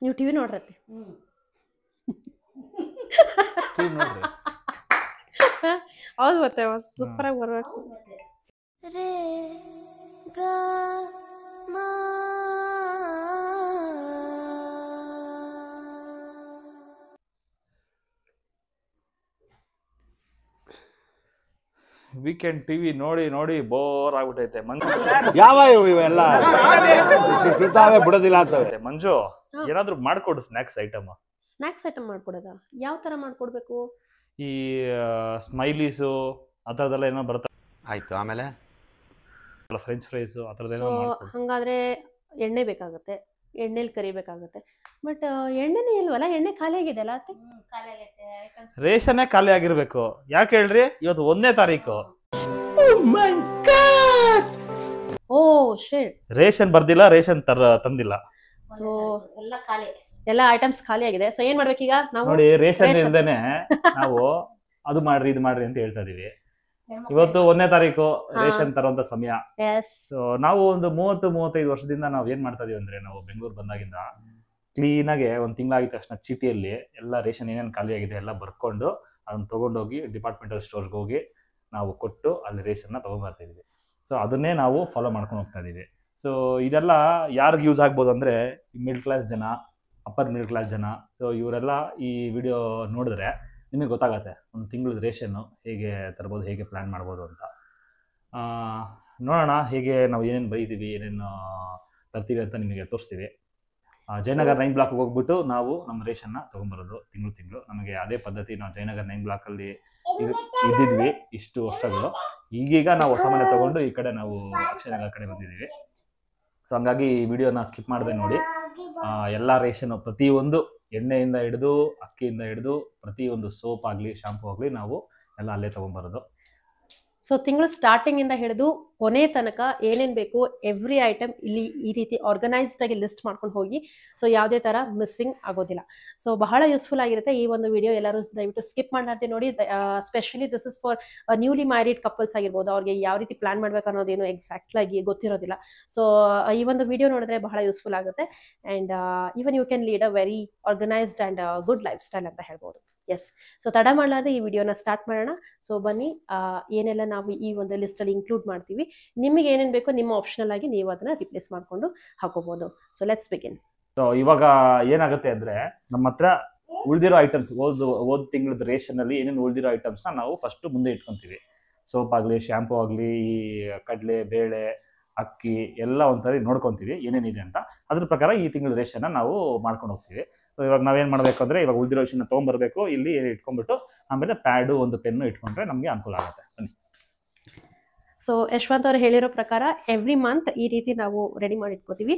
ನೀವು ಟಿವಿ ನೋಡ್ರತ್ತೆ. ಹೌದು ಮತ್ತೆ ಸೂಪರ್ ಆಗಿ ಬರ್ಬೇಕು. ರೇ ಗ ಮಾ ವೀಕೆಂಡ್ ಟಿವಿ ನೋಡಿ ನೋಡಿ ಬೋರ್ ಆಗ್ಬಿಟ್ಟೈತೆ. ಯಾವ ಇವೆಲ್ಲ ಬಿಡೋದಿಲ್ಲ ಅಂತವೆ. ಮಂಜು ಏನಾದ್ರು ಮಾಡ್ಕೊಡು ಸ್ನಾಕ್ಸ್ ಐಟಮ್. ಸ್ನಾಕ್ಸ್ ಐಟಮ್ ಮಾಡ್ಕೊಡೋದ? ಯಾವ ತರ ಮಾಡ್ಕೊಡ್ಬೇಕು? ಈ ಸ್ಮೈಲೀಸು ಆ ಥರದ್ದೆಲ್ಲ ಏನೋ ಬರುತ್ತೆ. ಆಯ್ತು, ಆಮೇಲೆ ಫ್ರೆಂಚ್ ಫ್ರೈಸು ಆ ಥರದ್ದೇನೋ ಮಾಡ್ಕೊಡು. ಹಂಗಾದ್ರೆ ಎಣ್ಣೆ ಬೇಕಾಗುತ್ತೆ, ಎಣ್ಣೆಲಿ ಕರಿಬೇಕಾಗುತ್ತೆ. ಬಟ್ ಎಣ್ಣೆನೇ ಇಲ್ವಲ್ಲ, ಎಣ್ಣೆ ಖಾಲಿ ಆಗಿದೆ ಅಲ್ಲ? ರೇಷನ್ನೇ ಖಾಲಿ ಆಗಿರ್ಬೇಕು. ಯಾಕೆ ಹೇಳ್ರಿ, ಇವತ್ತು 1ನೇ ತಾರೀಕು. ಓ ಶಿಟ್, ರೇಷನ್ ಬರ್ದಿಲ್ಲ, ರೇಷನ್ ತಂದಿಲ್ಲ. ಸೊ ಎಲ್ಲ ಐಟಮ್ಸ್ ಖಾಲಿ ಆಗಿದೆ. ಸೊ ಏನ್ ಮಾಡ್ಬೇಕೀಗ ನಾವು? ನೋಡಿ, ರೇಷನ್ ಇಲ್ದೇನೆ ನಾವು ಅದು ಮಾಡ್ರಿ ಇದು ಮಾಡ್ರಿ ಅಂತ ಹೇಳ್ತಾ ಇದೀವಿ. ಇವತ್ತು 1ನೇ ತಾರೀಕು, ರೇಷನ್ ತರುವಂತ ಸಮಯ. ಸೊ ನಾವು ಒಂದು 30-35 ವರ್ಷದಿಂದ ನಾವು ಏನ್ ಮಾಡ್ತಾ ಇದೀವಿ ಅಂದ್ರೆ, ನಾವು ಬೆಂಗಳೂರು ಬಂದಾಗಿಂದ ಕ್ಲೀನ್ ಆಗಿ ಒಂದ್ ತಿಂಗಳಾಗಿದ ತಕ್ಷಣ ಚೀಟಿಯಲ್ಲಿ ಎಲ್ಲ ರೇಷನ್ ಏನೇನು ಖಾಲಿ ಆಗಿದೆ ಎಲ್ಲ ಬರ್ಕೊಂಡು ಅದನ್ನ ತಗೊಂಡೋಗಿ ಡಿಪಾರ್ಟ್ಮೆಂಟಲ್ ಸ್ಟೋರ್ಗೆ ಹೋಗಿ ನಾವು ಕೊಟ್ಟು ಅಲ್ಲಿ ರೇಷನ್ನ ತಗೊಂಡ್ಬರ್ತಾ ಇದೀವಿ. ಸೊ ಅದನ್ನೇ ನಾವು ಫಾಲೋ ಮಾಡ್ಕೊಂಡು ಹೋಗ್ತಾ ಇದೀವಿ. ಸೊ ಇದೆಲ್ಲ ಯಾರಿಗೆ ಯೂಸ್ ಆಗ್ಬೋದು ಅಂದ್ರೆ, ಮಿಡ್ಲ್ ಕ್ಲಾಸ್ ಜನ, ಅಪ್ಪರ್ ಮಿಡ್ಲ್ ಕ್ಲಾಸ್ ಜನ. ಸೊ ಇವರೆಲ್ಲ ಈ ವಿಡಿಯೋ ನೋಡಿದ್ರೆ ನಿಮಗೆ ಗೊತ್ತಾಗತ್ತೆ ಒಂದು ತಿಂಗಳದ ರೇಷನ್ನು ಹೇಗೆ ತರ್ಬೋದು, ಹೇಗೆ ಪ್ಲ್ಯಾನ್ ಮಾಡ್ಬೋದು ಅಂತ. ನೋಡೋಣ ಹೇಗೆ ನಾವು ಏನೇನು ಬೈದೀವಿ, ಏನೇನು ತರ್ತೀವಿ ಅಂತ ನಿಮಗೆ ತೋರಿಸ್ತೀವಿ. ಜಯನಗರ್ 9 ಬ್ಲಾಕ್ಗೆ ಹೋಗ್ಬಿಟ್ಟು ನಾವು ನಮ್ಮ ರೇಷನ್ನ ತೊಗೊಂಬರೋದು ತಿಂಗಳು. ನಮಗೆ ಅದೇ ಪದ್ಧತಿ. ನಾವು ಜಯನಗರ್ 9 ಬ್ಲಾಕಲ್ಲಿ ಇದ್ದಿದ್ವಿ ಇಷ್ಟು ವರ್ಷಗಳು. ಈಗೀಗ ನಾವು ಹೊಸ ಮನೆ ತೊಗೊಂಡು ಈ ಕಡೆ ನಾವು ಅಕ್ಷಯನಗರ ಕಡೆ ಬಂದಿದ್ದೀವಿ. ಸೊ ಹಂಗಾಗಿ ಈ ವಿಡಿಯೋನ ಸ್ಕಿಪ್ ಮಾಡದೆ ನೋಡಿ. ಎಲ್ಲ ರೇಷನ್ನು ಪ್ರತಿಯೊಂದು ಎಣ್ಣೆಯಿಂದ ಹಿಡಿದು ಅಕ್ಕಿಯಿಂದ ಹಿಡಿದು ಪ್ರತಿಯೊಂದು ಸೋಪ್ ಆಗಲಿ ಶಾಂಪೂ ಆಗಲಿ ನಾವು ಎಲ್ಲ ಅಲ್ಲೇ ತೊಗೊಂಬರೋದು. ಸೊ ತಿಂಗಳು ಸ್ಟಾರ್ಟಿಂಗ್ ಇಂದ ಹಿಡಿದು ಕೊನೆ ತನಕ ಏನೇನು ಬೇಕು ಎವ್ರಿ ಐಟಮ್ ಇಲ್ಲಿ ಈ ರೀತಿ ಆರ್ಗನೈಸ್ಡ್ ಆಗಿ ಲಿಸ್ಟ್ ಮಾಡ್ಕೊಂಡು ಹೋಗಿ. ಸೊ ಯಾವುದೇ ಥರ ಮಿಸ್ಸಿಂಗ್ ಆಗೋದಿಲ್ಲ. ಸೊ ಬಹಳ ಯೂಸ್ಫುಲ್ ಆಗಿರುತ್ತೆ ಈ ಒಂದು ವಿಡಿಯೋ. ಎಲ್ಲರೂ ದಯವಿಟ್ಟು ಸ್ಕಿಪ್ ಮಾಡಾರ್ದೆ ನೋಡಿ. Specially this is for newly married couples ಆಗಿರ್ಬೋದು, ಅವ್ರಿಗೆ ಯಾವ ರೀತಿ ಪ್ಲಾನ್ ಮಾಡ್ಬೇಕು ಅನ್ನೋದೇನು ಎಕ್ಸಾಕ್ಟ್ಲಾಗಿ ಗೊತ್ತಿರೋದಿಲ್ಲ. ಸೊ ಈ ಒಂದು ವಿಡಿಯೋ ನೋಡಿದ್ರೆ ಬಹಳ ಯೂಸ್ಫುಲ್ ಆಗುತ್ತೆ. And even you can lead a very organised and good life style ಅಂತ ಹೇಳ್ಬೋದು. ಎಸ್, ಸೊ ತಡ ಮಾಡಲಾರ್ದೆ ಈ ವಿಡಿಯೋನ ಸ್ಟಾರ್ಟ್ ಮಾಡೋಣ. ಸೊ ಬನ್ನಿ, ಏನೆಲ್ಲ ನಾವು ಈ ಒಂದು ಲಿಸ್ಟಲ್ಲಿ ಇನ್ಕ್ಲೂಡ್ ಮಾಡ್ತೀವಿ, ನಿಮಗೆ ಏನೇನು ಬೇಕೋ ನಿಮ್ಮ ಆಪ್ಷನಲ್ ಆಗಿ ನೀವು ಅದನ್ನ ರಿಪ್ಲೇಸ್ ಮಾಡ್ಕೊಂಡು ಹಾಕೋಬಹುದು. So let's begin. ಸೊ ಇವಾಗ ಏನಾಗುತ್ತೆ ಅಂದ್ರೆ, ನಮ್ಮ ಹತ್ರ ಉಳಿದಿರೋ ಐಟಮ್ಸ್ ಓದ್ ತಿಂಗಳದ ರೇಷನ್ ಅಲ್ಲಿ ಏನೇನು ಉಳಿದಿರೋ ಐಟಮ್ಸ್ನ ನಾವು ಫಸ್ಟ್ ಮುಂದೆ ಇಟ್ಕೊಂತೀವಿ. ಸೋಪ್ ಆಗಲಿ, ಶಾಂಪೂ ಆಗಲಿ, ಈ ಕಡಲೆ ಬೇಳೆ ಅಕ್ಕಿ ಎಲ್ಲ ಒಂಥರ ನೋಡ್ಕೊತೀವಿ ಏನೇನಿದೆ ಅಂತ. ಅದ್ರ ಪ್ರಕಾರ ಈ ತಿಂಗಳ ರೇಷನ್ನ ನಾವು ಮಾಡ್ಕೊಂಡು ಹೋಗ್ತೀವಿ. ಸೊ ಇವಾಗ ನಾವೇನು ಮಾಡಬೇಕು ಅಂದರೆ, ಇವಾಗ ಉಳಿದಿರೋ ರೇಷನ್ನ ತೊಗೊಂಬರ್ಬೇಕು, ಇಲ್ಲಿ ಇಟ್ಕೊಂಡ್ಬಿಟ್ಟು ಆಮೇಲೆ ಪ್ಯಾಡು ಒಂದು ಪೆನ್ನು ಇಟ್ಕೊಂಡ್ರೆ ನಮಗೆ ಅನುಕೂಲ ಆಗುತ್ತೆ. ಬನ್ನಿ. ಸೊ ಯಶವಂತ್ ಅವರು ಹೇಳಿರೋ ಪ್ರಕಾರ ಎವ್ರಿ ಮಂತ್ ಈ ರೀತಿ ನಾವು ರೆಡಿ ಮಾಡಿ ಇಟ್ಕೋತೀವಿ.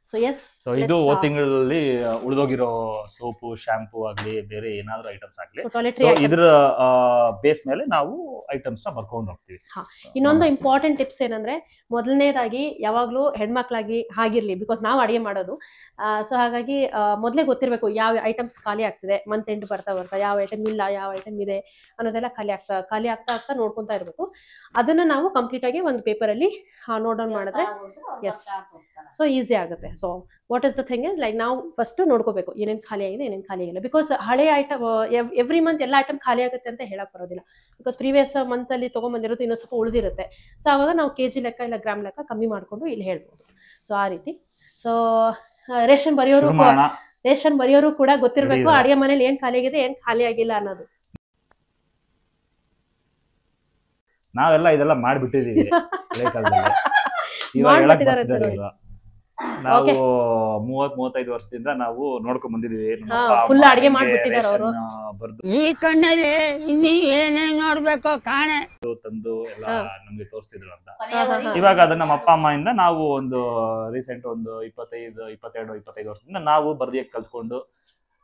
ಸೊ ಎಸ್, ಸೊ ಇದು ಓ ತಿಂಗಳಲ್ಲಿ ಉಳಿದೋಗಿರೋ ಸೋಪು ಶಾಂಪೂ ಆಗಲಿ, ಬೇರೆ ಏನಾದರೂ ಐಟಮ್ಸ್ ಆಗಲಿ, ಇದ್ರ ಬೇಸ್ ಮೇಲೆ ನಾವು ಐಟಮ್ಸ್ನ ಬರ್ಕೊಂಡು ಹೋಗ್ತೀವಿ. ಇನ್ನೊಂದು ಇಂಪಾರ್ಟೆಂಟ್ ಟಿಪ್ಸ್ ಏನಂದ್ರೆ, ಮೊದಲನೇದಾಗಿ ಯಾವಾಗಲೂ ಹೆಣ್ಮಕ್ಳಾಗಿ ಆಗಿರ್ಲಿ, ಬಿಕಾಸ್ ನಾವು ಅಡುಗೆ ಮಾಡೋದು. ಸೊ ಹಾಗಾಗಿ ಮೊದಲೇ ಗೊತ್ತಿರಬೇಕು ಯಾವ ಐಟಮ್ಸ್ ಖಾಲಿ ಆಗ್ತಿದೆ, ಮಂತ್ ಎಂಡ್ ಬರ್ತಾ ಬರ್ತಾ ಯಾವ ಐಟಮ್ ಇಲ್ಲ, ಯಾವ ಐಟಮ್ ಇದೆ ಅನ್ನೋದೆಲ್ಲ ಖಾಲಿ ಆಗ್ತಾ ನೋಡ್ಕೊತಾ ಇರಬೇಕು. ಅದನ್ನ ನಾವು ಕಂಪ್ಲೀಟ್ ಆಗಿ ಒಂದು ಪೇಪರಲ್ಲಿ ನೋಟ್ ಡೌನ್ ಮಾಡಿದ್ರೆ ಎಸ್, ಸೊ ಈಸಿ ಆಗುತ್ತೆ. So what is the thing is like, ನಾವು ಫಸ್ಟ್ ನೋಡ್ಕೋಬೇಕು ಏನೇನು ಖಾಲಿ ಆಗಿದೆ, ಏನೇನು ಖಾಲಿ ಆಗಿಲ್ಲ. ಬಿಕಾಸ್ ಹಳೆ ಐಟಮ್ ಎವ್ರಿ ಮಂತ್ ಎಲ್ಲ ಐಟಮ್ ಖಾಲಿ ಆಗುತ್ತೆ ಅಂತ ಹೇಳಕ್ ಬರೋದಿಲ್ಲ. ಬಿಕಾಸ್ ಪ್ರೀವಿಯಸ್ ಮಂತ್ ಅಲ್ಲಿ ತೊಗೊಂಬಂದಿರೋದು ಇನ್ನೂ ಸ್ವಲ್ಪ ಉಳಿದಿರುತ್ತೆ. ಸೊ ಅವಾಗ ನಾವು ಕೆಜಿ ಲೆಕ್ಕ ಇಲ್ಲ ಗ್ರಾಮ್ ಲೆಕ್ಕ ಕಮ್ಮಿ ಮಾಡ್ಕೊಂಡು ಇಲ್ಲಿ ಹೇಳ್ಬೋದು. ಸೊ ಆ ರೀತಿ. ಸೊ ರೇಷನ್ ಬರೆಯೋರು ಕೂಡ ಗೊತ್ತಿರಬೇಕು ಅಡುಗೆ ಮನೇಲಿ ಏನ್ ಖಾಲಿ ಆಗಿದೆ, ಏನ್ ಖಾಲಿ ಆಗಿಲ್ಲ ಅನ್ನೋದು. ನಾವೆಲ್ಲ ಇದೆಲ್ಲ ಮಾಡ್ಬಿಟ್ಟಿದೀವಿ. ನಾವು 30-35 ವರ್ಷದಿಂದ ನಾವು ನೋಡ್ಕೊಂಡ್ ಬಂದಿದೀವಿ. ಫುಲ್ ಅಡಿಗೆ ಮಾಡ್ಬಿಟ್ಟಿದ್ದಾರೆ ಅವರು. ಈ ಕಣ್ಣಲ್ಲಿ ಇನ್ನೀ ಏನೇನ್ ನೋಡ್ಬೇಕು ಕಾಣೆ ತಂದು ಎಲ್ಲ ನಮ್ಗೆ ತೋರಿಸ್ತಿದ್ರು ಅಂತ. ಇವಾಗ ಅದನ್ನ ನಮ್ಮ ಅಪ್ಪ ಅಮ್ಮಯಿಂದ ನಾವು ಒಂದು ರೀಸೆಂಟ್ ಒಂದು 22-25 ವರ್ಷದಿಂದ ನಾವು ಬರ್ದಿಯಕ್ಕೆ ಕಲ್ತ್ಕೊಂಡು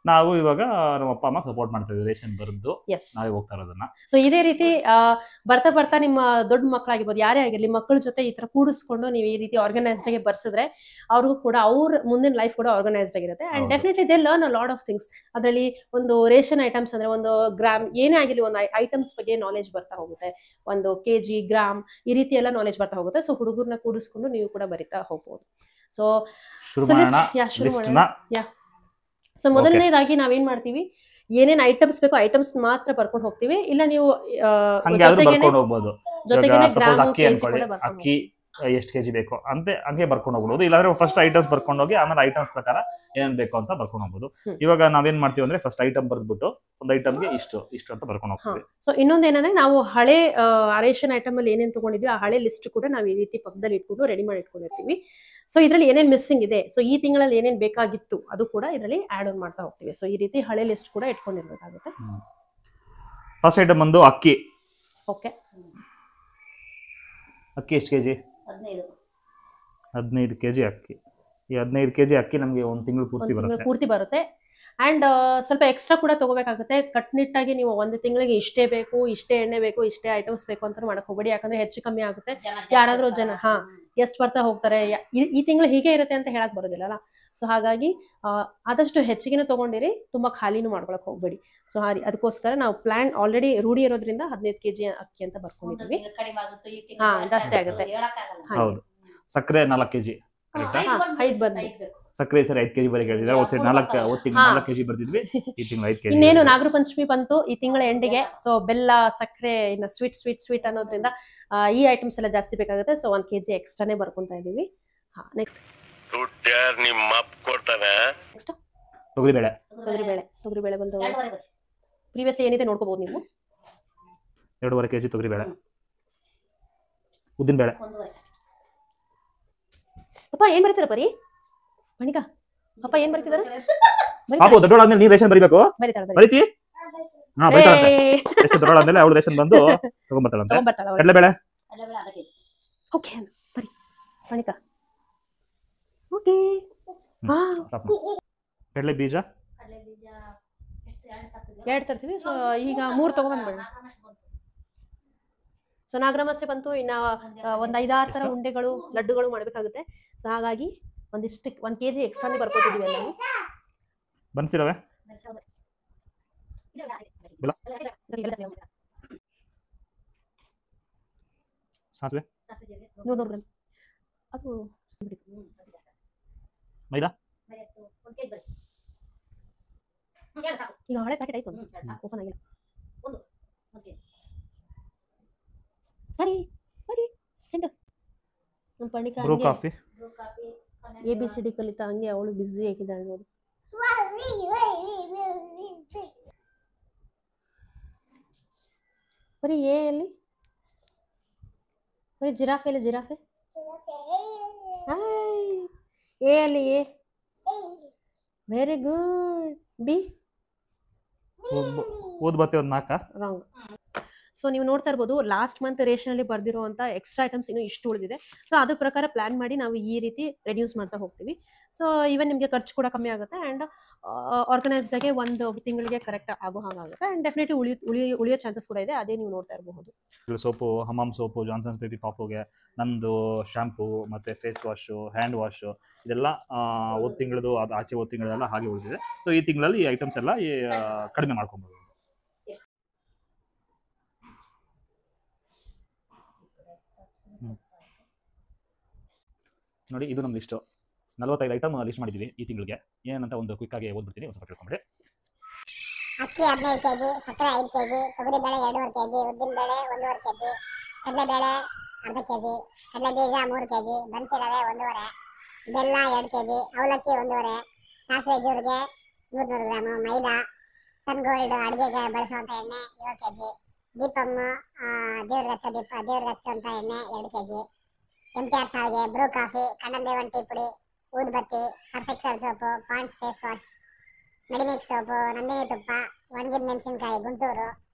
ನಾವು ಇವಾಗ ನಮ್ಮ ಅಪ್ಪ ಅಮ್ಮ ಸಪೋರ್ಟ್ ಮಾಡ್ತಾ ಇದ್ದೀವಿ ರೇಷನ್ ಬರೆದು ನಾವೇ ಹೋಗ್ತಾ ಇರೋದನ್ನ. ಸೊ ಇದೇ ರೀತಿ ಬರ್ತಾ ನಿಮ್ಮ ದೊಡ್ಡ ಮಕ್ಕಳಾಗಿರ್ಬೋದು, ಯಾರೇ ಆಗಿರ್ಲಿ, ಮಕ್ಕಳ ಜೊತೆ ಈ ತರ ಕೂಡಿಸ್ಕೊಂಡು ನೀವು ಈ ರೀತಿ ಆರ್ಗನೈಸ್ಡ್ ಆಗಿ ಬರ್ಸಿದ್ರೆ ಅವ್ರಿಗೂ ಕೂಡ ಅವ್ರ ಮುಂದಿನ ಲೈಫ್ ಕೂಡ ಆರ್ಗನೈಸ್ಡ್ ಆಗಿರುತ್ತೆ. And definitely they learn a lot of things. ಅದರಲ್ಲಿ ಒಂದು ರೇಷನ್ ಐಟಮ್ಸ್ ಅಂದ್ರೆ ಒಂದು ಗ್ರಾಮ್ ಏನೇ ಆಗಿರ್ಲಿ, ಒಂದು ಐಟಮ್ಸ್ ಬಗ್ಗೆ ನಾಲೆಜ್ ಬರ್ತಾ ಹೋಗುತ್ತೆ. ಒಂದು ಕೆಜಿ ಗ್ರಾಮ್ ಈ ರೀತಿ ಎಲ್ಲ ನಾಲೆಜ್ ಬರ್ತಾ ಹೋಗುತ್ತೆ. ಸೊ ಹುಡುಗರನ್ನ ಕೂಡಿಸ್ಕೊಂಡು ನೀವು ಕೂಡ ಬರಿತಾ ಹೋಗ್ಬೋದು. ಸೊ ಶುರು ಮಾಡೋಣ ಲಿಸ್ಟ್ ನ. ಸೊ ಮೊದಲನೇದಾಗಿ ನಾವೇನ್ ಮಾಡ್ತೀವಿ, ಏನೇನ್ ಐಟಮ್ಸ್ ಬೇಕೋ ಐಟಮ್ಸ್ ಮಾತ್ರ ಬರ್ಕೊಂಡು ಹೋಗ್ತೀವಿ. ಇಲ್ಲ ನೀವು ಹಂಗೆ ಆದ್ರೂ ಬರ್ಕೊಂಡು ಹೋಗ್ಬೋದು. ಜೊತೆಗೇನೆ ಸಪೋಸ್ ಗ್ರಾಮ್ ಅಕ್ಕಿ ಅನ್ಕೊಳ್ಳಿ, ಅಕ್ಕಿ ಎಷ್ಟು ಕೆಜಿ ಬೇಕು ಅಂತ ಹಂಗೆ ಬರ್ಕೊಂಡು ಹೋಗ್ಬೋದು. ಇಲ್ಲಾಂದ್ರೆ ಫಸ್ಟ್ ಐಟಮ್ಸ್ ಬರ್ಕೊಂಡು ಹೋಗಿ ಆಮೇಲೆ ಐಟಮ್ಸ್ ಪ್ರಕಾರ ಏನೇನ್ ಬೇಕು ಅಂತ ಬರ್ಕೊಂಡು ಹೋಗ್ಬೋದು. ಇವಾಗ ನಾವೇನ್ ಮಾಡ್ತೀವಿ ಅಂದ್ರೆ ಫಸ್ಟ್ ಐಟಮ್ ಬರ್ದ್ಬಿಟ್ಟು ಒಂದು ಐಟಮ್ಗೆ ಇಷ್ಟು ಅಂತ ಬರ್ಕೊಂಡು ಹೋಗ್ತೀವಿ. ಸೊ ಇನ್ನೊಂದು ಏನಂದ್ರೆ, ನಾವು ಹಳೆ ರೇಷನ್ ಐಟಮ್ ಅಲ್ಲಿ ಏನೇನ್ ತಗೊಂಡಿದ್ವಿ ಆ ಹಳೆ ಲಿಸ್ಟ್ ಕೂಡ ನಾವು ಈ ರೀತಿ ಪಕ್ಕದಲ್ಲಿ ಇಟ್ಕೊಂಡು ರೆಡಿ ಮಾಡಿ ಇಟ್ಕೊಂಡಿರ್ತೀವಿ. ಸೊ ಇದ್ರಲ್ಲಿ ಏನೇನ್ ಮಿಸ್ಸಿಂಗ್ ಇದೆ, ಸೊ ಈ ತಿಂಗಳಲ್ಲಿ ಏನೇನ್ ಬೇಕಾಗಿತ್ತು ಅದು ಕೂಡ ಇದರಲ್ಲಿ ಆಡ್ ಆನ್ ಮಾಡ್ತಾ ಹೋಗ್ತೀವಿ. ಸೊ ಈ ರೀತಿ ಹಳೆ ಲಿಸ್ಟ್ ಕೂಡ ಇಟ್ಕೊಂಡಿರ್ಬೇಕಾಗುತ್ತೆ. ಫಸ್ಟ್ ಐಟಮ್ ಬಂದು ಅಕ್ಕಿ. ಓಕೆ, ಅಕ್ಕಿ ಎಷ್ಟು ಕೆಜಿ? 15 ಕೆಜಿ ಅಕ್ಕಿ. ಈ 15 ಕೆಜಿ ಅಕ್ಕಿ ನಮಗೆ ಒಂದು ತಿಂಗಳು ಪೂರ್ತಿ ಬರುತ್ತೆ. ಅಂಡ್ ಸ್ವಲ್ಪ ಎಕ್ಸ್ಟ್ರಾ ಕೂಡ ತಗೋಬೇಕಾಗುತ್ತೆ. ಕಟ್ನಿಟ್ಟಾಗಿ ನೀವು ಒಂದು ತಿಂಗಳಿಗೆ ಇಷ್ಟೇ ಬೇಕು, ಇಷ್ಟೇ ಎಣ್ಣೆ ಬೇಕು, ಇಷ್ಟೇ ಐಟಮ್ಸ್ ಬೇಕು ಅಂತ ಮಾಡಕ್ ಹೋಗ್ಬೇಡಿ. ಯಾಕಂದ್ರೆ ಹೆಚ್ಚು ಕಮ್ಮಿ ಆಗುತ್ತೆ. ಯಾರಾದ್ರೂ ಜನ ಎಷ್ಟು ಬರ್ತಾ ಹೋಗ್ತಾರೆ, ಈ ತಿಂಗಳು ಹೀಗೆ ಇರುತ್ತೆ ಅಂತ ಹೇಳಕ್ ಬರೋದಿಲ್ಲ. ಸೊ ಹಾಗಾಗಿ ಆದಷ್ಟು ಹೆಚ್ಚಿಗೆನೆ ತಗೊಂಡಿರಿ, ತುಂಬಾ ಖಾಲಿನೂ ಮಾಡ್ಕೊಳಕ್ ಹೋಗ್ಬೇಡಿ. ಸೊ ಅದಕ್ಕೋಸ್ಕರ ನಾವು ಪ್ಲಾನ್ ಆಲ್ರೆಡಿ ರೂಢಿ ಇರೋದ್ರಿಂದ 15 ಕೆಜಿ ಅಕ್ಕಿ ಅಂತ ಬರ್ಕೊಂಡಿದೀವಿ. ಜಾಸ್ತಿ ಆಗುತ್ತೆ. ಸಕ್ಕರೆ 4 ಕೆಜಿ. ಸಕ್ಕರೆ ಸರಿ 5 ಕೆಜಿ ಬರೀ ಹೇಳಿದ್ರೆ, 4 ಕೆಜಿ ಬರ್ತಿದ್ವಿ. ಈ ತಿಂಗಳು 5 ಕೆಜಿ. ಇನ್ನೇನು ನಾಗರ ಪಂಚಮಿ ಬಂತು ಈ ತಿಂಗಳ ಎಂಡಿಗೆ. ಸೊ ಬೆಲ್ಲ, ಸಕ್ಕರೆ, ಇನ್ನು ಸ್ವೀಟ್ ಅನ್ನೋದ್ರಿಂದ ಈ ಐಟಮ್ಸ್ ಎಲ್ಲ ಜಾಸ್ತಿ ಬೇಕಾಗುತ್ತೆ. ಸೊ 1 ಕೆಜಿ ಎಕ್ಸ್ಟ್ರಾನೇ ಬರ್ಕೊಂತಾ ಇದೀವಿ. ನೆಕ್ಸ್ಟ್ ತೊಗರಿಬೇಳೆ ಬಂದು ಪ್ರೀವಿಯಸ್ಲಿ ಏನಿದೆ ನೋಡ್ಕೋಬಹುದು ನೀವು. 2.5 ಕೆಜಿ ತೊಗರಿಬೇಳೆ. ಉದ್ದಿನ ಬೇಳೆ. ಅಪ್ಪ ಏನ್ ಬರೀತಾರ ಬರೀ ಮಣಿಕಾ? ಅಪ್ಪ ಏನ್ ಬರೀತಿದಾರೆ? ದೊಡ್ಡೋಳಾದ್ಮೇಲೆ ನೀನ್ ರೇಷನ್ ಬರೀಬೇಕು. ಬರೀತಿ? ದೊಡ್ಡೋಳಾದ್ಮೇಲೆ ಅವಳು ರೇಷನ್ ಬಂದು ತಗೊಂಡ್ಬರ್ತಾಳಂತೆ. ಕಡಲೆಬೇಳೆ. ಓಕೆ ಬರೀ ಮಣಿಕಾ. ಓಕೆ. ಕಡಲೆ ಬೀಜ 2 ತರ್ತೀವಿ. ಸೊ ಈಗ 3 ತಗೊಂಡ್ಬಂದ್ಬೇಡ. ಸೊ ನಾಗರಮಸೆ ಬಂತು. ಇನ್ನ ಒಂದ್ 5-6 ತರ ಉಂಡೆಗಳು, ಲಡ್ಡುಗಳು ಮಾಡ್ಬೇಕಾಗುತ್ತೆ. ಸೊ ಹಾಗಾಗಿ 1 ಕೆಜಿ ಎಕ್ಸ್ಟ್ರಾನೇ ಬರ್ಕೊತಿದೀವಿ ಎಲ್ಲ. ಬನ್ಸಿರವೆ ಸಾಸಿವೆ 100 ಗ್ರಾಮ್. ಅದು ಮೈದಾ ಈಗ ಹಳೆ ಪ್ಯಾಕೆಟ್ ಆಯ್ತು, ಓಪನ್ ಆಗಿಲ್ಲ. ಬ್ರೂ ಕಾಫಿ. ABCD ಕಲಿತಾ ಹಂಗೆ ಅವಳು ಬಿಸಿ ಆಗಿದ್ದಾಳೆ ನೋಡಿ. ಬರೀ ಎಲ್ಲಿ ಬರೀ ಜಿರಾಫೆ ಎ ಅಲ್ಲಿ ಎ. Very good. ಬಿ ಓದ್ ಬತ್ತೆ ಒಂದು 4 ರಾಂಗ್. ಸೊ ನೀವು ನೋಡ್ತಾ ಇರ್ಬೋದು, ಲಾಸ್ಟ್ ಮಂತ್ ರೇಷನ್ ಅಲ್ಲಿ ಬರ್ದಿರುವಂತ ಎಕ್ಸ್ಟ್ರಾ ಐಟಮ್ಸ್ ಇನ್ನು ಇಷ್ಟು ಉಳಿದಿದೆ. ಸೊ ಅದ್ರ ಪ್ರಕಾರ ಪ್ಲಾನ್ ಮಾಡಿ ನಾವು ಈ ರೀತಿ ರೆಡ್ಯೂಸ್ ಮಾಡ್ತಾ ಹೋಗ್ತೀವಿ. ಸೊ ಇವನ್ ನಿಮಗೆ ಖರ್ಚು ಕೂಡ ಕಮ್ಮಿ ಆಗುತ್ತೆ. ಅಂಡ್ ಆರ್ಗನೈಸ್ಡ್ ಆಗಿ 1 ತಿಂಗಳಿಗೆ ಕರೆಕ್ಟ್ ಆಗೋ ಹಾಗಾಗುತ್ತೆ. ಅಂಡ್ ಡೆಫಿನೆಟ್ಲಿ ಉಳಿಯೋ ಚಾನ್ಸಸ್ ಕೂಡ ಇದೆ. ಅದೇ ನೀವು ನೋಡ್ತಾ ಇರಬಹುದು. Soap, Hamam soap, Johnson's baby ಪಾಪುಗೆ, ನಂದು ಶಾಂಪೂ, ಮತ್ತೆ ಫೇಸ್ ವಾಶು, ಹ್ಯಾಂಡ್ ವಾಶು, ಇದೆಲ್ಲ 1 ತಿಂಗಳದು, ಅದು ಆಚೆ 1 ತಿಂಗಳದೆಲ್ಲ ಹಾಗೆ ಉಳಿದಿದೆ. ಸೊ ಈ ತಿಂಗಳಲ್ಲಿ ಈ ಐಟಮ್ಸ್ ಎಲ್ಲ ಕಡಿಮೆ ಮಾಡ್ಕೊಬೋದು. ನೋಡಿ, ಇದು ನಮ್ಮ ಲಿಸ್ಟು. 45 ಐಟಮ್ ಲಿಸ್ಟ್ ಮಾಡಿದ್ದೀವಿ ಈ ತಿಂಗಳಿಗೆ. ಏನಂತ ಒಂದು ಕ್ವಿಕ್ ಆಗಿ ಓದ್ಬಿಡ್ತೀನಿ, ಒಂದು ಸ್ವಲ್ಪ ಕೇಳ್ಕೊಂಬಿಡಿ. ಅಕ್ಕಿ 15 ಕೆಜಿ, ಸಕ್ಕರೆ 5 ಕೆಜಿ, ತೊಗರಿಬೇಳೆ 2.5 ಕೆಜಿ, ಉದ್ದಿನಬೇಳೆ 1.5 ಕೆಜಿ, ಕಡಲೆಬೇಳೆ ಅರ್ಧ ಕೆಜಿ, ಕಡಲೆ ಬೀಜ 3 ಕೆಜಿ, ಬನ್ಸಿರವೆ 1.5, ಬೆಲ್ಲ 2 ಕೆಜಿ, ಅವಲಕ್ಕಿ 1.5, ಸಾಸಿವೆ ಜೀರಿಗೆ 100 ಗ್ರಾಮು, ಮೈದಾ, ಸನ್ ಗೋಲ್ಡ್ ಅಡುಗೆಗೆ ಬಳಸುವಂಥ ಎಣ್ಣೆ 7 ಕೆಜಿ, ದೀಪಮ್ ದೇವ್ರಿಗೆ ಹಚ್ಚುವಂಥ ಎಣ್ಣೆ 2 ಕೆಜಿ, MTR ಶಾವಿಗೆ, ಬ್ರೂ ಕಾಫಿ, ಕಣ್ಣನ್ ಟೀ ಪುಡಿ, ಊದ್ಬತ್ತಿ, Surf Excel soap, Pond's face wash, Medimix soap, Nandini ತುಪ್ಪ, ಒಣಗಿದ ಮೆಣಸಿನಕಾಯಿ Guntur,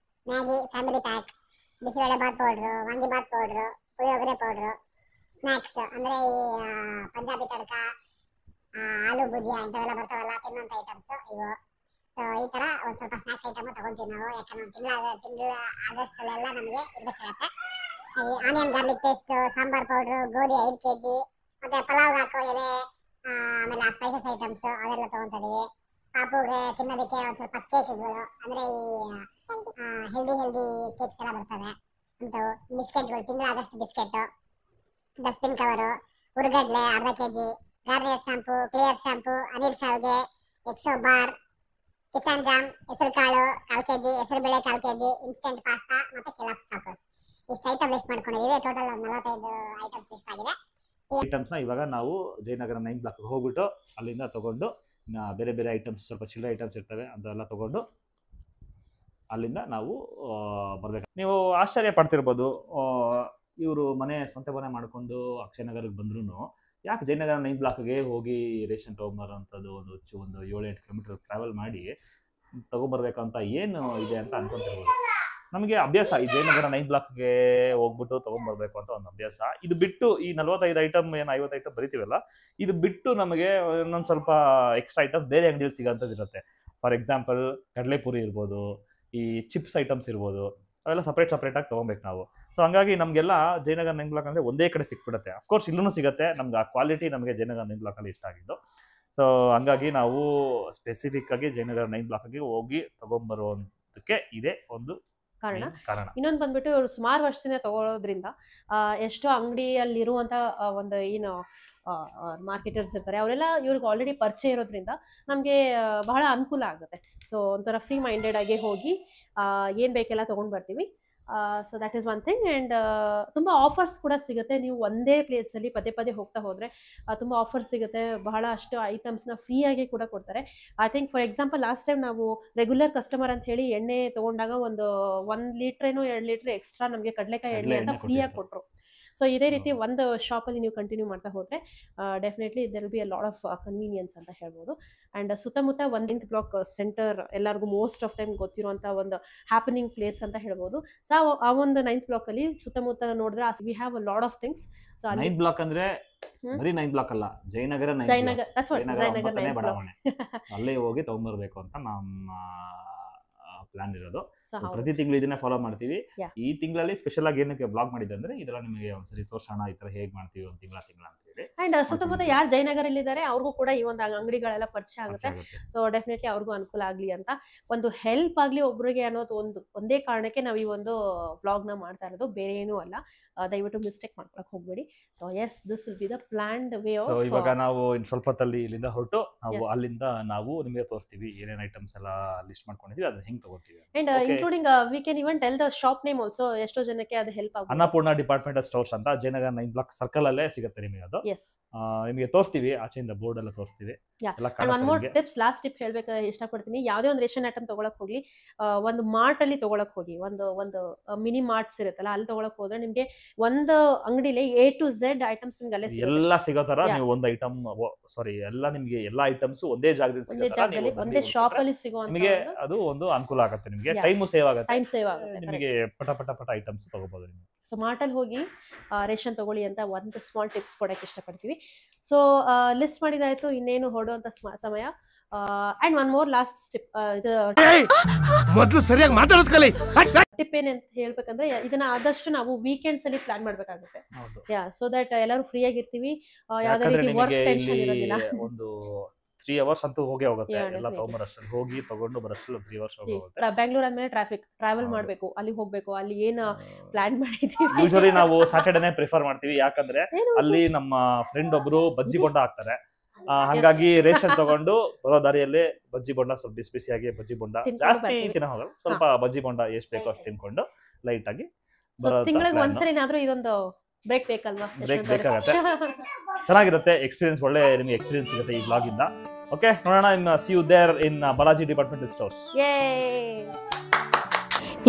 Maggi family pack, bisibele bath powder, vangibath powder, puliyogare powder, snacks ಅಂದರೆ ಈ ಪಂಜಾಬಿ ತಡಕ, ಆಲೂ ಭುಜಿಯಾ ಇಂಥವೆಲ್ಲ ಬರ್ತಾವಲ್ಲ ತಿನ್ನುವಂಥ ಐಟಮ್ಸು ಇವು. ಸೊ ಈ ಥರ ಒಂದು ಸ್ವಲ್ಪ ಸ್ನ್ಯಾಕ್ಸ್ ಐಟಮು ತೊಗೊಳ್ತೀವಿ ನಾವು. ಯಾಕಂದ್ರೆ ತಿಂಗಳ ಆಗಸ್ಟಲ್ಲೆಲ್ಲ ನಮಗೆ ಇರಬೇಕಾಗತ್ತೆ. Onion garlic paste, sambar powder, ಗೋಧಿ 5 ಕೆಜಿ, ಮತ್ತೆ ಪಲಾವ್ ಹಾಕೋ ಎಲೆ, ಆಮೇಲೆ ಆ ಸ್ಪೈಸಸ್ ಐಟಮ್ಸ್ ಅದೆಲ್ಲ ತೊಗೊತಿದ್ದೀವಿ. ಪಾಪುಗೆ ತಿನ್ನೋದಕ್ಕೆ ಒಂದು ಸ್ವಲ್ಪ ಕೇಕ್ಗಳು, ಅಂದರೆ ಈ ಹೆಲ್ದಿ ಕೇಕ್ಸ್ ಎಲ್ಲ ಬರ್ತವೆ ಅಂಥವು. ಬಿಸ್ಕೆಟ್ಗಳು, ತಿಂಗಳ ಆಗಸ್ಟ್ ಬಿಸ್ಕೆಟು, ಡಸ್ಟ್ಬಿನ್ ಕವರು, ಹುರುಗಡ್ಲೆ ಅರ್ಧ KG, Garnier shampoo, clear shampoo, Anil ಶಾವ್ಗೆ, ಎಕ್ಸೋ ಬಾರ್, ಕಿಸಾನ್ ಜಾಮ್, ಹೆಸರು ಕಾಳು 1/4 kg, ಹೆಸರು ಬೇಳೆ 1/4 kg, ಇನ್ಸ್ಟೆಂಟ್ ಪಾಸ್ತಾ ಮತ್ತೆ ಕೆಲಾಕ್ಸ್ ಚಾಕೋಸ್. ಇಷ್ಟು ಐಟಮ್ ಲಿಸ್ಟ್ ಮಾಡ್ಕೊಂಡಿದ್ದೀವಿ. ಟೋಟಲ್ 45 ಐಟಮ್ಸ್ ಲಿಸ್ಟ್ ಆಗಿದೆ. ಐಟಮ್ಸ್ನ ಇವಾಗ ನಾವು ಜಯನಗರ 9 ಬ್ಲಾಕ್ ಹೋಗ್ಬಿಟ್ಟು ಅಲ್ಲಿಂದ ತಗೊಂಡು ಬೇರೆ ಬೇರೆ ಐಟಮ್ಸ್ ಸ್ವಲ್ಪ ಚಿಲ್ಲರೆ ಐಟಮ್ಸ್ ಇರ್ತವೆ ಅದೆಲ್ಲ ತಗೊಂಡು ಅಲ್ಲಿಂದ ನಾವು ಬರ್ಬೇಕು. ನೀವು ಆಶ್ಚರ್ಯ ಪಡ್ತಿರ್ಬೋದು, ಇವರು ಸ್ವಂತ ಮನೆ ಮಾಡಿಕೊಂಡು ಅಕ್ಷಯನಗರಕ್ಕೆ ಬಂದ್ರು ಯಾಕೆ ಜಯನಗರ 9 ಬ್ಲಾಕ್ಗೆ ಹೋಗಿ ರೇಷನ್ ತೊಗೊಂಬರೋಂಥದ್ದು ಒಂದು 7-8 ಕಿಲೋಮೀಟರ್ ಟ್ರಾವೆಲ್ ಮಾಡಿ ತೊಗೊಂಬರ್ಬೇಕು ಅಂತ ಏನು ಇದೆ ಅಂತ ಅನ್ಕೊಂತಿರ್ಬೋದು. ನಮಗೆ ಅಭ್ಯಾಸ ಈ ಜಯನಗರ 9 ಬ್ಲಾಕ್ಗೆ ಹೋಗ್ಬಿಟ್ಟು ತೊಗೊಂಬರ್ಬೇಕು ಅಂತ ಒಂದು ಅಭ್ಯಾಸ. ಇದು ಬಿಟ್ಟು ಈ 45 ಐಟಮ್ ಏನು 50 ಐಟಮ್ ಬರಿತೀವಲ್ಲ, ಇದು ಬಿಟ್ಟು ನಮಗೆ ಇನ್ನೊಂದು ಸ್ವಲ್ಪ ಎಕ್ಸ್ಟ್ರಾ ಐಟಮ್ ಬೇರೆ ಅಂಗಡಿಯಲ್ಲಿ ಸಿಗೋಂಥದ್ದು ಇರುತ್ತೆ. ಫಾರ್ ಎಕ್ಸಾಂಪಲ್ ಕಡಲೆಪುರಿ ಇರ್ಬೋದು, ಈ ಚಿಪ್ಸ್ ಐಟಮ್ಸ್ ಇರ್ಬೋದು, ಅವೆಲ್ಲ ಸಪ್ರೇಟಾಗಿ ತೊಗೊಬೇಕು ನಾವು. ಸೊ ಹಂಗಾಗಿ ನಮಗೆಲ್ಲ ಜಯನಗರ 9 ಬ್ಲಾಕ್ ಅಂದರೆ ಒಂದೇ ಕಡೆ ಸಿಕ್ಬಿಡುತ್ತೆ. ಅಫ್ಕೋರ್ಸ್ ಇಲ್ಲೂ ಸಿಗುತ್ತೆ. ನಮ್ಗೆ ಆ ಕ್ವಾಲಿಟಿ ನಮಗೆ ಜಯನಗರ 9 ಬ್ಲಾಕಲ್ಲಿ ಇಷ್ಟ ಆಗಿದ್ದು. ಸೊ ಹಂಗಾಗಿ ನಾವು ಸ್ಪೆಸಿಫಿಕ್ ಆಗಿ ಜಯನಗರ 9 ಬ್ಲಾಕ್ಗೆ ಹೋಗಿ ತೊಗೊಂಬರುವಂತಕ್ಕೆ ಇದೇ ಒಂದು ಕಾರಣ. ಇನ್ನೊಂದು ಬಂದ್ಬಿಟ್ಟು ಇವರು ಸುಮಾರು ವರ್ಷದಿಂದ ತಗೊಳ್ಳೋದ್ರಿಂದ ಎಷ್ಟೋ ಅಂಗಡಿಯಲ್ಲಿರುವಂತ ಒಂದು ಏನು ಮಾರ್ಕೆಟರ್ಸ್ ಇರ್ತಾರೆ ಅವರೆಲ್ಲ ಇವ್ರಿಗೆ ಆಲ್ರೆಡಿ ಪರಿಚಯ ಇರೋದ್ರಿಂದ ನಮಗೆ ಬಹಳ ಅನುಕೂಲ ಆಗುತ್ತೆ. ಸೊ ಒಂಥರ ಫ್ರೀ ಮೈಂಡೆಡ್ ಆಗಿ ಹೋಗಿ ಏನು ಬೇಕೆಲ್ಲ ತೊಗೊಂಡು ಬರ್ತೀವಿ. So that is one thing. And ತುಂಬ ಆಫರ್ಸ್ ಕೂಡ ಸಿಗುತ್ತೆ. ನೀವು ಒಂದೇ ಪ್ಲೇಸಲ್ಲಿ ಪದೇ ಹೋಗ್ತಾ ಹೋದರೆ ತುಂಬ ಆಫರ್ಸ್ ಸಿಗುತ್ತೆ. ಬಹಳಷ್ಟು ಐಟಮ್ಸ್ನ ಫ್ರೀಯಾಗಿ ಕೂಡ ಕೊಡ್ತಾರೆ. I think for example last time ನಾವು ರೆಗ್ಯುಲರ್ ಕಸ್ಟಮರ್ ಅಂತ ಹೇಳಿ ಎಣ್ಣೆ ತೊಗೊಂಡಾಗ ಒಂದು 1 ಲೀಟ್ರೇನೋ 2 ಲೀಟ್ರ್ ಎಕ್ಸ್ಟ್ರಾ ನಮಗೆ ಕಡಲೆಕಾಯಿ ಎಣ್ಣೆ ಅಂತ ಫ್ರೀಯಾಗಿ ಕೊಟ್ಟರು. ಸೊ ಇದೇ ರೀತಿ ಒಂದು ಶಾಪಲ್ಲಿ ನೀವು ಕಂಟಿನ್ಯೂ ಮಾಡ್ತಾ ಹೋದರೆ definitely there will be a lot of convenience ಅಂತ ಹೇಳ್ಬೋದು. ಆ್ಯಂಡ್ ಸುತ್ತಮುತ್ತ 9th ಬ್ಲಾಕ್ ಸೆಂಟರ್ ಎಲ್ಲರಿಗೂ ಮೋಸ್ಟ್ ಆಫ್ ಟೈಮ್ ಗೊತ್ತಿರುವಂಥ ಒಂದು ಹ್ಯಾಪನಿಂಗ್ ಪ್ಲೇಸ್ ಅಂತ ಹೇಳ್ಬೋದು. ಸೊ ಆ ಒಂದು 9th ಬ್ಲಾಕಲ್ಲಿ ಸುತ್ತಮುತ್ತ ನೋಡಿದ್ರೆ we have a lot of things. So 9 block ಅಂದ್ರೆ ಬರೀ 9 ಬ್ಲಾಕ್ ಅಲ್ಲ, ಜಯನಗರ 9 ಬಡಾವಣೆ ಅಲ್ಲೇ ಹೋಗಿ ತಗೊಂಡ್ಬರ್ಬೇಕು ಅಂತ ನಮ್ಮ ಪ್ಲಾನ್ ಇರೋದು. ಪ್ರತಿ ತಿಂಗಳು ಇದನ್ನ ಫಾಲೋ ಮಾಡ್ತೀವಿ. ಈ ತಿಂಗಳಲ್ಲಿ ಸ್ಪೆಷಲ್ ಆಗಿ ಏನಕ್ಕೆ ಬ್ಲಾಗ್ ಮಾಡಿದೆ ಅಂದ್ರೆ ಇದೆಲ್ಲ ನಿಮಗೆ ಒಂದ್ಸರಿ ತೋರ್ಸೋಣ ಈ ತರ ಹೇಗ್ ಮಾಡ್ತೀವಿ ಒಂದು ತಿಂಗಳ ಅಂತ ಹೇಳಿ. ಅಂಡ್ ಸುತ್ತಮುತ್ತ ಯಾರು ಜಯನಗರಲ್ಲಿ ಇದ್ದಾರೆ ಅವ್ರಿಗೂ ಕೂಡ ಈ ಒಂದು ಅಂಗಡಿಗಳೆಲ್ಲ ಪರಿಚಯ ಆಗುತ್ತೆ. ಸೊ ಡೆಫಿನೆಟ್ಲಿ ಅವ್ರಿಗೂ ಅನುಕೂಲ ಆಗ್ಲಿ ಅಂತ, ಒಂದು ಹೆಲ್ಪ್ ಆಗ್ಲಿ ಒಬ್ರಿಗೆ ಅನ್ನೋದು ಒಂದೇ ಕಾರಣಕ್ಕೆ ನಾವು ಈ ಒಂದು ಬ್ಲಾಗ್ ನ ಮಾಡ್ತಾ ಇರೋದು, ಬೇರೆ ಏನೂ ಅಲ್ಲ. ದಯವಿಟ್ಟು ಮಿಸ್ಟೇಕ್ ಮಾಡ್ಕೊಳಕ್ ಹೋಗ್ಬೇಡಿ. So yes, this will be the planned way of. So ಇವಾಗ ನಾವು ಇನ್ನು ಸ್ವಲ್ಪ ಹೊತ್ತಲ್ಲಿ ಇಲ್ಲಿಂದ ಹೊರಟು ನಾವು ಅಲ್ಲಿಂದ ನಾವು ನಿಮಗೆ ತೋರಿಸ್ತೀವಿ ಏನೇನ್ ಐಟಮ್ಸ್ ಎಲ್ಲ ಲಿಸ್ಟ್ ಮಾಡ್ಕೊಂಡಿದೀವಿ ಅದನ್ನ ಹೆಂಗ್ ತಗೋತೀವಿ. And including we can even tell the shop name also. ಎಷ್ಟೋ ಜನಕ್ಕೆ ಅದು ಹೆಲ್ಪ್ ಆಗುತ್ತೆ. ಅನ್ನಪೂರ್ಣ ಡಿಪಾರ್ಟ್ಮೆಂಟಲ್ ಸ್ಟೋರ್ಸ್ ಅಂತ ಜಯನಗರ 9 ಬ್ಲಾಕ್ ಸರ್ಕಲ್ ಅಲ್ಲೇ ಸಿಗುತ್ತೆ ನಿಮಗೆ. ಅದು ನಿಮಗೆ ತೋರಿಸ್ತೀವಿ, ಆಚೆಯಿಂದ ಬೋರ್ಡ್ ಎಲ್ಲ ತೋರಿಸ್ತೀವಿ. One more tips, last tip ಹೇಳ್ಬೇಕು ಇಷ್ಟಪಡ್ತೀನಿ. ಯಾವುದೇ ಒಂದು ರೇಷನ್ ಐಟಮ್ ತಗೊಳಕ್ ಹೋಗ್ಲಿ, ಒಂದು ಮಾರ್ಟ್ ಅಲ್ಲಿ ತಗೊಳಕ್ ಹೋಗಿ, ಒಂದು ಮಿನಿ ಮಾರ್ಟ್ಸ್ ಇರುತ್ತಲ್ಲ ಅಲ್ಲಿ ತಗೊಳಕ್ ಹೋದ್ರೆ ನಿಮ್ಗೆ ಒಂದು ಅಂಗಡಿಲಿ A to Z ಐಟಮ್ಸ್ ನಿಮ್ಗೆ ಅಲ್ಲೇ ಎಲ್ಲ ಸಿಗೋ ತರ ನೀವು ಒಂದು ಐಟಮ್ ಎಲ್ಲ ನಿಮ್ಗೆ ಎಲ್ಲ ಐಟಮ್ಸ್ ಒಂದೇ ಜಾಗದಲ್ಲಿ ಒಂದೇ ಶಾಪ್ ಅಲ್ಲಿ ಸಿಗೋ ನಿಮಗೆ ಅದು ಒಂದು ಅನುಕೂಲ ಆಗುತ್ತೆ. ನಿಮಗೆ ಟೈಮ್ ಸೇವ್ ಆಗುತ್ತೆ, ನಿಮಗೆ ಪಟ ಐಟಮ್ಸ್ ತಗೋಬಹುದು ನಿಮಗೆ. ಸೊ ಮಾರ್ಟ್ ಅಲ್ಲಿ ಹೋಗಿ ರೇಷನ್ ತಗೊಳ್ಳಿ ಅಂತ ಒಂದು ಸ್ಮಾಲ್ ಟಿಪ್ಸ್ ಕೊಡಕ್ಕೆ ಇಷ್ಟಪಡ್ತೀವಿ. ಸೊ ಲಿಸ್ಟ್ ಮಾಡಿದಾಯ್ತು, ಇನ್ನೇನು ಹೊರಡುವಂತ ಸಮಯ. And one more last tip, ಮೊದಲು ಸರಿಯಾಗಿ ಮಾತಾಡೋದು ಕಲಿ. ಟಿಪ್ ಏನಂತ ಹೇಳ್ಬೇಕಂದ್ರೆ ಇದನ್ನ ಆದಷ್ಟು ನಾವು ವೀಕೆಂಡ್ಸ್ ಅಲ್ಲಿ ಪ್ಲಾನ್ ಮಾಡ್ಬೇಕಾಗುತ್ತೆ. ಸೊ ದಟ್ ಎಲ್ಲರೂ ಫ್ರೀ ಆಗಿರ್ತೀವಿ, ಯಾವ್ದೇ ರೀತಿ ವರ್ಕ್ ಟೆನ್ಷನ್ ಇರೋದಿಲ್ಲ. ಒಂದು 3 hours ಅಂತೂ ಹೋಗೇ ಹೋಗುತ್ತೆ. ಎಲ್ಲ ತಗೊಂಬರಷ್ಟಲ್ಲಿ ಹೋಗಿ ತಗೊಂಡು ಬರಷ್ಟಲ್ಲಿ 3 hours ಹೋಗುತ್ತೆ. ಬೆಂಗಳೂರು ಅಂದ್ಮೇಲೆ ಟ್ರಾವೆಲ್ ಮಾಡ್ಬೇಕು, ಅಲ್ಲಿಗೆ ಹೋಗ್ಬೇಕು, ಅಲ್ಲಿ ಏನ್ ಪ್ಲಾನ್ ಮಾಡಿದೀವಿ. ಯೂಶಲಿ ನಾವು ಸ್ಯಾಟರ್ಡೇನೆ ಪ್ರಿಫರ್ ಮಾಡ್ತೀವಿ, ಯಾಕಂದ್ರೆ ಅಲ್ಲಿ ನಮ್ಮ ಫ್ರೆಂಡ್ ಒಬ್ರು ಬಜ್ಜಿ ಬೊಂಡ ಹಾಕ್ತಾರೆ. ಹಂಗಾಗಿ ರೇಷನ್ ತಗೊಂಡು ಬರೋ ದಾರಿಯಲ್ಲಿ ಬಜ್ಜಿ ಬೊಂಡ ಸ್ವಲ್ಪ ಬಿಸಿಯಾಗಿ ಬಜ್ಜಿ ಬೊಂಡ ಜಾಸ್ತಿ ತಿನ್ನೋ ಹೋಗಲ್ಲ, ಸ್ವಲ್ಪ ಬಜ್ಜಿ ಬೊಂಡ ಎಷ್ಟು ಬೇಕೋ ಅಷ್ಟು ತಿನ್ಕೊಂಡು ಲೈಟ್ ಆಗಿ ತಿಂಗಳಿಗೆ ಒಂದ್ಸರಿ ಏನಾದ್ರೂ ಇದೊಂದು ಬ್ರೇಕ್ ಬೇಕಲ್ವಾ? ಬ್ರೇಕ್ ಬೇಕಾಗತ್ತೆ. ಚೆನ್ನಾಗಿರುತ್ತೆ ಎಕ್ಸ್ಪೀರಿಯನ್ಸ್, ಒಳ್ಳೆ ನಿಮಗೆ ಎಕ್ಸ್ಪೀರಿಯನ್ಸ್ ಸಿಗುತ್ತೆ ಈ ಬ್ಲಾಗ್ ಇಂದ. ಓಕೆ, ನೋಡೋಣ. See you there in Balaji departmental stores.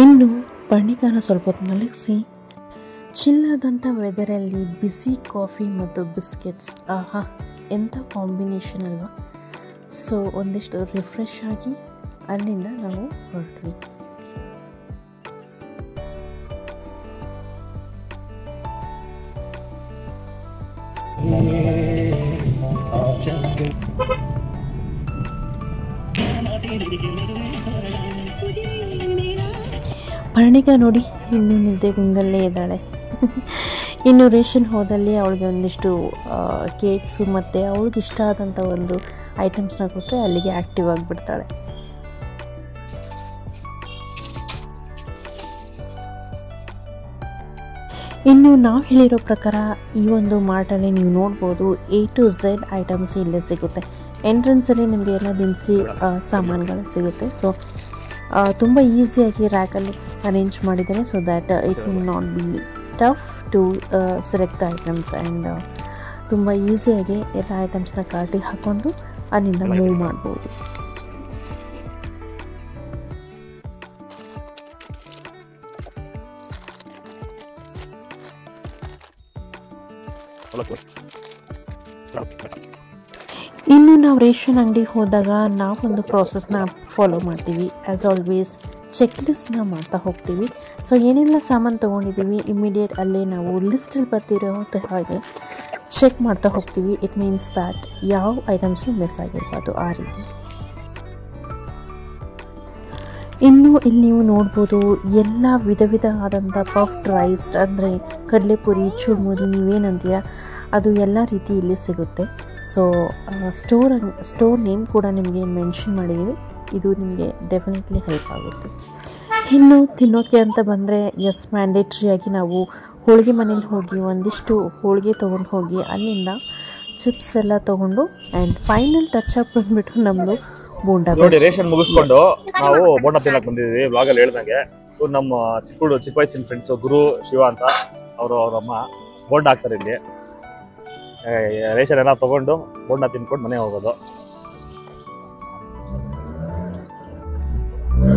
ಇನ್ನು ಪರ್ಣಿಕಾನ ಸ್ವಲ್ಪ ಹೊತ್ತು ಮಲಗಿಸಿ ಚಿಲ್ಲಾದಂಥ ವೆದರಲ್ಲಿ ಬಿಸಿ ಕಾಫಿ ಮತ್ತು ಬಿಸ್ಕೆಟ್ಸ್, ಆಹಾ ಎಂಥ ಕಾಂಬಿನೇಷನ್ ಅಲ್ವಾ. ಸೊ ಒಂದಿಷ್ಟು ರಿಫ್ರೆಶ್ ಆಗಿ ಅಲ್ಲಿಂದ ನಾವು ಹೊರಟ್ವಿ. ಪರ್ಣಿಕಾ ನೋಡಿ ಇನ್ನೂ ನಿದ್ದೆ ಗುಂಗಲ್ಲೇ ಇದ್ದಾಳೆ. ಇನ್ನು ರೇಷನ್ ಹೋದಲ್ಲಿ ಅವಳಿಗೆ ಒಂದಿಷ್ಟು ಕೇಕ್ಸು ಮತ್ತು ಅವಳಿಗೆ ಇಷ್ಟ ಆದಂಥ ಒಂದು ಐಟಮ್ಸ್ನ ಕೊಟ್ಟರೆ ಅಲ್ಲಿಗೆ ಆ್ಯಕ್ಟಿವ್ ಆಗಿಬಿಡ್ತಾಳೆ. ಇನ್ನು ನಾವು ಹೇಳಿರೋ ಪ್ರಕಾರ ಈ ಒಂದು ಮಾರ್ಟಲ್ಲಿ ನೀವು ನೋಡ್ಬೋದು A to Z ಐಟಮ್ಸ್ ಇಲ್ಲೇ ಸಿಗುತ್ತೆ. ಎಂಟ್ರೆನ್ಸಲ್ಲಿ ನಿಮಗೆ ಎಲ್ಲ ದಿನಸಿ ಸಾಮಾನುಗಳು ಸಿಗುತ್ತೆ. ಸೊ ತುಂಬ ಈಸಿಯಾಗಿ ರ್ಯಾಕಲ್ಲಿ ಅರೇಂಜ್ ಮಾಡಿದ್ದಾರೆ so that it will not be tough to select the items and ತುಂಬ ಈಸಿಯಾಗಿ ಎಲ್ಲ ಐಟಮ್ಸ್ನ ಕಾರ್ಟಿಗೆ ಹಾಕ್ಕೊಂಡು ಅಲ್ಲಿಂದ ಮೂವ್ ಮಾಡ್ಬೋದು. ಇನ್ನು ನಾವು ರೇಷನ್ ಅಂಗಡಿಗೆ ಹೋದಾಗ ನಾವೊಂದು ಪ್ರಾಸೆಸ್ನ ಫಾಲೋ ಮಾಡ್ತೀವಿ. ಆ್ಯಸ್ ಆಲ್ವೇಸ್ ಚೆಕ್ ಲಿಸ್ಟ್ನ ಮಾಡ್ತಾ ಹೋಗ್ತೀವಿ. ಸೊ ಏನೆಲ್ಲ ಸಾಮಾನು ತೊಗೊಂಡಿದ್ದೀವಿ ಇಮಿಡಿಯೇಟ್ ಅಲ್ಲೇ ನಾವು ಲಿಸ್ಟಲ್ಲಿ ಬರ್ತಿರೋ ಹಾಗೆ ಚೆಕ್ ಮಾಡ್ತಾ ಹೋಗ್ತೀವಿ. ಇಟ್ ಮೀನ್ಸ್ ದ್ಯಾಟ್ ಯಾವ ಐಟಮ್ಸು ಮಿಸ್ ಆಗಿರ್ಬಾರ್ದು ಆ ರೀತಿ. ಇನ್ನು ಇಲ್ಲಿ ನೀವು ನೋಡ್ಬೋದು ಎಲ್ಲ ವಿಧ ಆದಂಥ ಪಫ್ಡ್ ರೈಸ್ ಅಂದರೆ ಕಡಲೆಪುರಿ, ಚುರುಮುರಿ ನೀವೇನಂತೀರ ಅದು ಎಲ್ಲ ರೀತಿ ಇಲ್ಲಿ ಸಿಗುತ್ತೆ. ಸೊ ಸ್ಟೋರ್ ನೇಮ್ ಕೂಡ ನಿಮಗೆ ಮೆನ್ಷನ್ ಮಾಡಿದ್ದೀವಿ. ಇದು ನಿಮಗೆ ಡೆಫಿನೆಟ್ಲಿ ಹೆಲ್ಪ್ ಆಗುತ್ತೆ. ಇನ್ನು ತಿನ್ನೋಕ್ಕೆ ಅಂತ ಬಂದರೆ ಎಸ್ ಮ್ಯಾಂಡೇಟ್ರಿಯಾಗಿ ನಾವು ಹೋಳಿಗೆ ಮನೇಲಿ ಹೋಗಿ ಒಂದಿಷ್ಟು ಹೋಳಿಗೆ ತೊಗೊಂಡು ಹೋಗಿ ಅಲ್ಲಿಂದ ಚಿಪ್ಸ್ ಎಲ್ಲ ತೊಗೊಂಡು ಆ್ಯಂಡ್ ಫೈನಲ್ ಟಚ್ ಅಪ್ ಬಂದುಬಿಟ್ಟು ನಮ್ಮದು ಬೋಂಡಾ. ನೋಡಿ ರೇಷನ್ ಮುಗಿಸ್ಕೊಂಡು ನಾವು ಬೋಂಡಾ ತಿನ್ನಕ್ಕೆ ಬಂದಿದ್ದೀವಿ. ಬ್ಲಾಗಲ್ಲಿ ಹೇಳ್ದಂಗೆ ನಮ್ಮ ಚಿಕ್ಕ ವಯಸ್ಸಿನ ಫ್ರೆಂಡ್ಸು ಗುರು ಶಿವ ಅಂತ ಅವ್ರಮ್ಮ ಬೋಂಡಾ ಹಾಕ್ತಾರೆ ಇಲ್ಲಿ. ರೇಷನ್ ಎಲ್ಲ ತೊಗೊಂಡು ಬೋಂಡಾ ತಿನ್ಕೊಂಡು ಮನೆ ಹೋಗೋದು.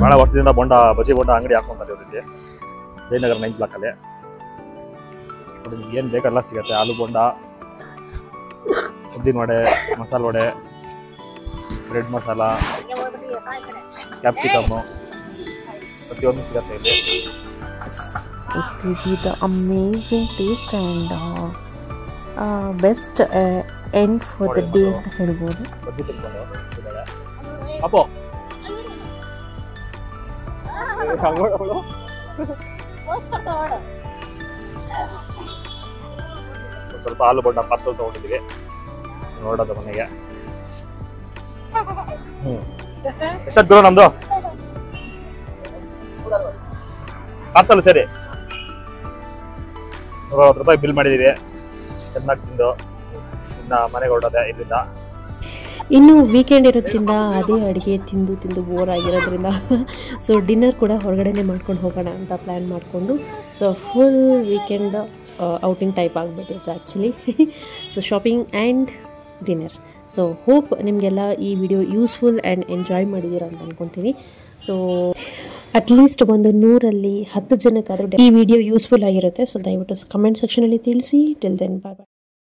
ಭಾಳ ವರ್ಷದಿಂದ ಬಜ್ಜಿ ಬೋಂಡಾ ಅಂಗಡಿ ಹಾಕೊಂತಾರೆ ಇವರಿಗೆ ಜಯನಗರ 9th ಬ್ಲಾಕಲ್ಲಿ. ಏನು ಬೇಕೆಲ್ಲ ಸಿಗುತ್ತೆ. ಆಲೂ ಬೋಂಡಾ, ಉದ್ದಿನ ವಡೆ, ಮಸಾಲೆ ವಡೆ, ಬ್ರೆಡ್ ಮಸಾಲ, ಕ್ಯಾಪ್ಸಿಕಮ್ಮು ಪ್ರತಿಯೊಂದು ಸಿಗುತ್ತೆ ಇಲ್ಲಿ. It will be the amazing taste and best end for the day ಅಂತ ಹೇಳ್ಬೋದು. ಬಜ್ಜಿ ತಿನ್ಕೊಂಡು ಅಪ್ಪೋ ಸ್ವಲ್ಪ ಆಲೂ ಬೋಂಡಾ ಪಾರ್ಸಲ್ ತಗೊಂಡಿದ್ದೀವಿ ನೋಡೋದು ಮನೆಗೆ. ಎಷ್ಟೊತ್ತು ಗುರು ನಮ್ದು ಪಾರ್ಸಲ್ ಸೇರಿ ₹150 ಬಿಲ್ ಮಾಡಿದ್ದೀವಿ. ಚೆನ್ನಾಗಿ ತಿಂದು ಇನ್ನು ಮನೆಗೆ ಹೊರಡೋದೆ ಇಲ್ಲಿಂದ. ಇನ್ನು ವೀಕೆಂಡ್ ಇರೋದ್ರಿಂದ ಅದೇ ಅಡುಗೆ ತಿಂದು ಬೋರ್ ಆಗಿರೋದ್ರಿಂದ ಸೊ ಡಿನ್ನರ್ ಕೂಡ ಹೊರಗಡೆನೇ ಮಾಡ್ಕೊಂಡು ಹೋಗೋಣ ಅಂತ ಪ್ಲ್ಯಾನ್ ಮಾಡಿಕೊಂಡು so full weekend outing type ಆಗಿಬಿಟ್ಟಿತ್ತು actually. So shopping and dinner. So hope ನಿಮಗೆಲ್ಲ ಈ ವಿಡಿಯೋ ಯೂಸ್ಫುಲ್ ಆ್ಯಂಡ್ ಎಂಜಾಯ್ ಮಾಡಿದ್ದೀರಾ ಅಂತ ಅಂದ್ಕೊತೀನಿ. ಸೊ ಅಟ್ಲೀಸ್ಟ್ ಒಂದು 100ರಲ್ಲಿ 10 ಜನಕ್ಕಾದರೂ ಈ ವಿಡಿಯೋ ಯೂಸ್ಫುಲ್ ಆಗಿರುತ್ತೆ. ಸೊ ದಯವಿಟ್ಟು ಕಮೆಂಟ್ ಸೆಕ್ಷನಲ್ಲಿ ತಿಳಿಸಿ. ಟಿಲ್ ದೆನ್ ಬಾಯ್ ಬಾಯ್.